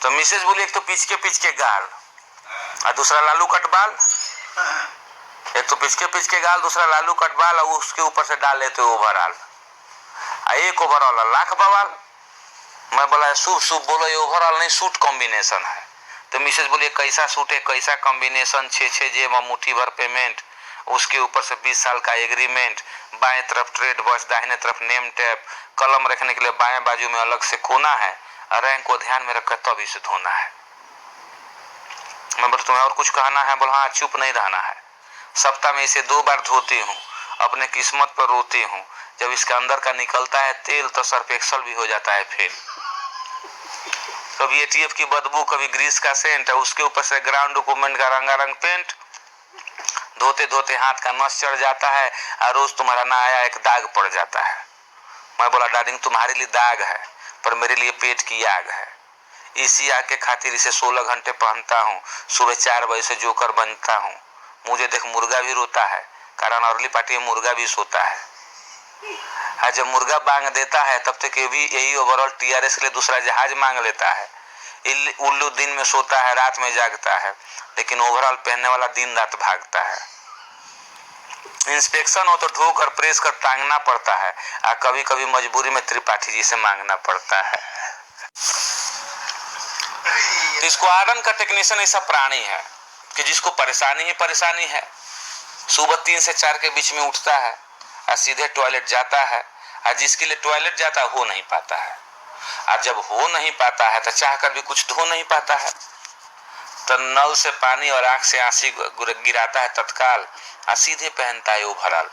तो मिसेज बोली एक तो पिच के गाल और दूसरा लालू कटबाल, एक तो पिच के गाल दूसरा लालू कटबाल और उसके ऊपर से डाल लेते ओवरऑल, एक ओवरऑल लाख बवाल। मैं बोला शुभ शुभ बोलो ये ओवरऑल नहीं सूट कॉम्बिनेशन है। तो मिसेज बोली कैसा सूट है कैसा कॉम्बिनेशन, 6 जेब मुट्ठी भर पेमेंट, उसके ऊपर से 20 साल का एग्रीमेंट, बाएं तरफ ट्रेड बस दाहिने तरफ नेम टैप, कलम रखने के लिए बाएं बाजू में अलग से कोना है, रैंक को ध्यान में रखकर तब इसे धोना है। मैं बोला तुम्हें और कुछ कहना है? बोला हाँ, चुप नहीं रहना है। सप्ताह में इसे 2 बार धोती हूँ, अपने किस्मत पर रोती हूँ, जब इसके अंदर का निकलता है तेल तो सर्फ एक्सल भी हो जाता है फेल। कभी एटीएफ की बदबू, कभी ग्रीस का सेंट, उसके ऊपर से ग्राउंड डॉक्यूमेंट का रंगारंग पेंट, धोते धोते हाथ का नस चढ़ जाता है और रोज तुम्हारा नया एक दाग पड़ जाता है। मैं बोला डार्लिंग तुम्हारे लिए दाग है पर मेरे लिए पेट की आग है, इसी आग के खातिर इसे 16 घंटे पहनता हूँ, सुबह 4 बजे से जोकर बनता हूँ। मुझे देख मुर्गा भी रोता है, कारण अर्ली पार्टी में मुर्गा भी सोता है। जब मुर्गा बांग देता है तब तक ये भी यही ओवरऑल टीआरएस के लिए दूसरा जहाज मांग लेता है। उल्लू दिन में सोता है रात में जागता है, लेकिन ओवरऑल पहनने वाला दिन रात भागता है। इंस्पेक्शन हो तो ढोक और प्रेस कर टांगना पड़ता है, और कभी कभी मजबूरी में त्रिपाठी जी से मांगना पड़ता है। स्क्वाड्रन का टेक्नीशियन ऐसा प्राणी है कि जिसको परेशानी ही परेशानी है। सुबह 3 से 4 के बीच में उठता है और सीधे टॉयलेट जाता है, और जिसके लिए टॉयलेट जाता है हो नहीं पाता है, और जब हो नहीं पाता है तो चाह कर भी कुछ धो नहीं पाता है, तो नल से पानी और आंख से आंसी गिराता है तत्काल, और सीधे पहनता है ओवरऑल।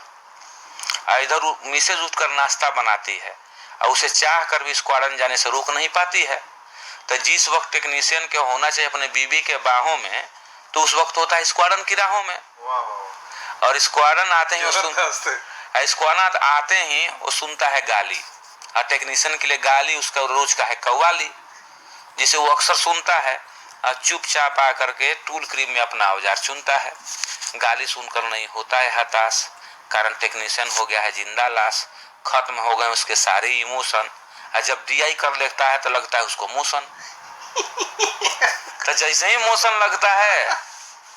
इधर मिसेज उठकर नाश्ता बनाती है और उसे चाह कर भी स्क्वाड्रन जाने से रोक नहीं पाती है। तो जिस वक्त टेक्नीशियन के होना चाहिए अपने बीबी के बाहों में, तो उस वक्त होता है स्क्वाड्रन की राहों में। और स्क्वाड्रन आते ही वो सुनता है गाली, और टेक्नीशियन के लिए गाली उसका रोज का है कव्वाली, जिसे वो अक्सर सुनता है और चुपचाप आकर के टूल क्रीम में अपना औजार चुनता है। गाली सुनकर नहीं होता है हताश, कारण टेक्नीशियन हो गया है जिंदा लाश, खत्म हो गए उसके सारे इमोशन, और जब डीआई कर लेता है तो लगता है उसको मोशन। तो जैसे ही मोशन लगता है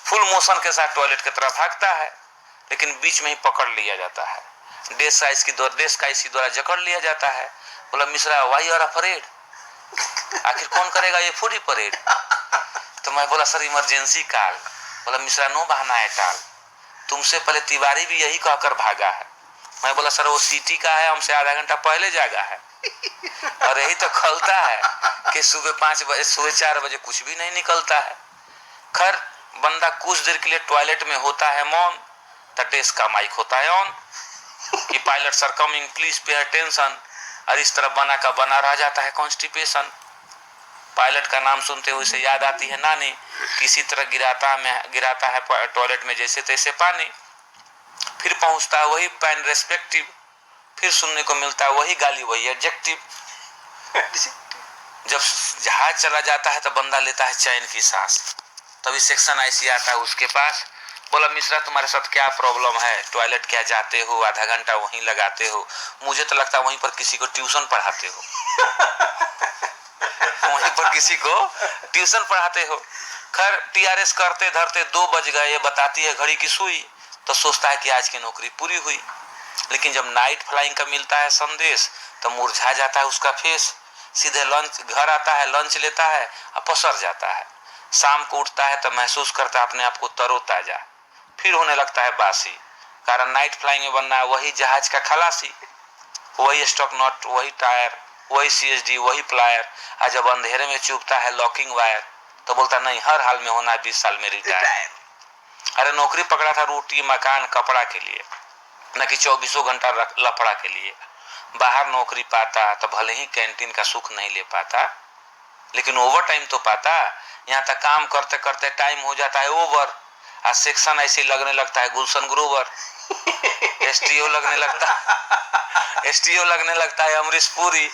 फुल मोशन के साथ टॉयलेट की तरफ भागता है, लेकिन बीच में ही पकड़ लिया जाता है, डेस्क का इसी द्वारा जकड़ लिया जाता है। बोला मिश्रा वाई आर अफरेड, आखिर कौन करेगा ये फूडी परेड? तो मैं बोला सर इमरजेंसी कॉल। बोला मिश्रा नो बहाना है टाल, तुमसे पहले तिवारी भी यही कहकर भागा है। मैं बोला सर वो सिटी का है, हमसे आधा घंटा पहले जागा है, और यही तो खलता है कि सुबह 5 बजे सुबह 4 बजे कुछ भी नहीं निकलता है। खैर बंदा कुछ देर के लिए टॉयलेट में होता है मौन, तो डेस्क का माइक होता है ऑन कि pilots are coming please pay attention, और इस तरह बना का बना रह जाता है कॉन्स्टिपेशन। पायलट का नाम सुनते हुए उसे याद आती है नानी, किसी तरह गिराता है टॉयलेट में जैसे तैसे पानी, फिर पहुंचता है वही पैन रेस्पेक्टिव, फिर सुनने को मिलता है वही गाली वही एडजेक्टिव। जब जहाज चला जाता है तो बंदा लेता है चैन की सांस, तभी सेक्शन आईसी आता है उसके पास। बोला मिश्रा तुम्हारे साथ क्या प्रॉब्लम है, टॉयलेट क्या जाते हो, आधा घंटा वहीं लगाते हो, मुझे तो लगता है वहीं पर किसी को ट्यूशन पढ़ाते हो। वहीं पर किसी को ट्यूशन पढ़ाते हो। खैर टीआरएस करते धरते 2 बज गए, ये बताती है घड़ी की सुई, तो सोचता है कि आज की नौकरी पूरी हुई। लेकिन जब नाइट फ्लाइंग का मिलता है संदेश तो मुरझा जाता है उसका फेस, सीधे लंच घर आता है, लंच लेता है और पसर जाता है। शाम को उठता है तो महसूस करता है अपने आप को तरोताजा, फिर होने लगता है बासी, कारण नाइट फ्लाइंग में बनना है वही जहाज का खलासी, वही स्टॉक नॉट, वही टायर, वही सीएसडी, वही प्लायर। और जब अंधेरे में चुभता है लॉकिंग वायर तो बोलता नहीं हर हाल में होना है 20 साल में रिटायर। अरे नौकरी पकड़ा था रोटी मकान कपड़ा के लिए, न कि 24 घंटा लफड़ा के लिए। बाहर नौकरी पाता तो भले ही कैंटीन का सुख नहीं ले पाता, लेकिन ओवर टाइम तो पाता। यहाँ तक काम करते करते टाइम हो जाता है ओवर, और सेक्शन ऐसे लगने लगता है गुलशन ग्रोवर, एसटीओ लगने लगता है अमरीश पुरी,